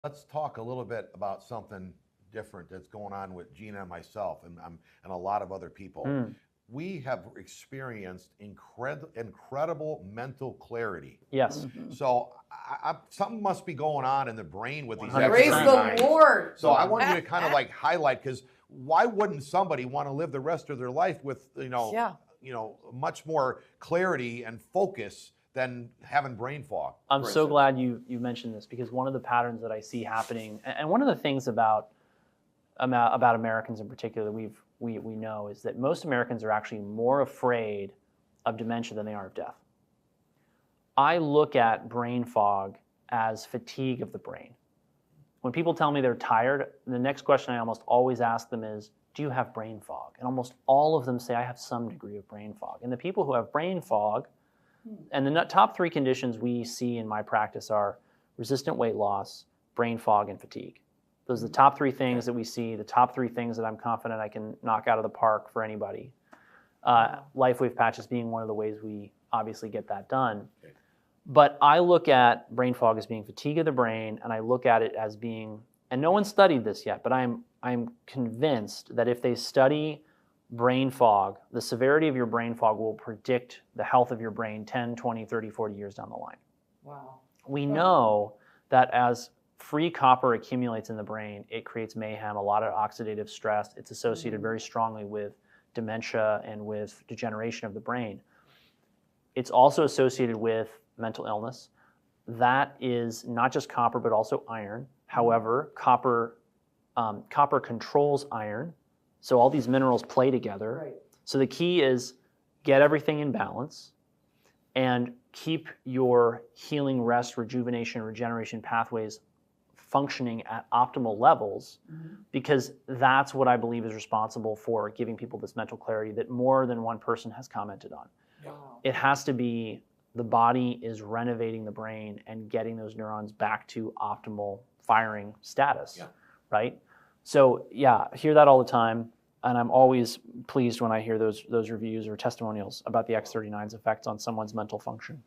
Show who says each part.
Speaker 1: Let's talk a little bit about something different that's going on with Gina and myself and a lot of other people. We have experienced incredible mental clarity.
Speaker 2: Yes.
Speaker 1: So something must be going on in the brain with these
Speaker 2: 100%.
Speaker 3: Praise the Lord.
Speaker 1: So I want you to kind of like highlight, because why wouldn't somebody want to live the rest of their life with much more clarity and focus than having brain fog?
Speaker 2: I'm so glad you mentioned this, because one of the patterns that I see happening, and one of the things about Americans in particular we know, is that most Americans are actually more afraid of dementia than they are of death. I look at brain fog as fatigue of the brain. When people tell me they're tired, the next question I almost always ask them is, do you have brain fog? And almost all of them say, I have some degree of brain fog. And the people who have brain fog, and the top 3 conditions we see in my practice are resistant weight loss, brain fog, and fatigue. Those are the top 3 things that we see, the top 3 things that I'm confident I can knock out of the park for anybody. LifeWave patches being one of the ways we obviously get that done. But I look at brain fog as being fatigue of the brain, and I look at it as being, and no one studied this yet, but I'm convinced that if they study brain fog, the severity of your brain fog will predict the health of your brain 10, 20, 30, 40 years down the line.
Speaker 3: Wow.
Speaker 2: We know that as free copper accumulates in the brain, it creates mayhem, a lot of oxidative stress. It's associated very strongly with dementia and with degeneration of the brain. It's also associated with mental illness. That is not just copper, but also iron. However, copper controls iron. So all these minerals play together.
Speaker 3: Right.
Speaker 2: So the key is get everything in balance and keep your healing, rest, rejuvenation, regeneration pathways functioning at optimal levels, because that's what I believe is responsible for giving people this mental clarity that more than one person has commented on.
Speaker 3: Wow.
Speaker 2: It has to be the body is renovating the brain and getting those neurons back to optimal firing status, right? So yeah, I hear that all the time, and I'm always pleased when I hear those reviews or testimonials about the X39's effects on someone's mental function.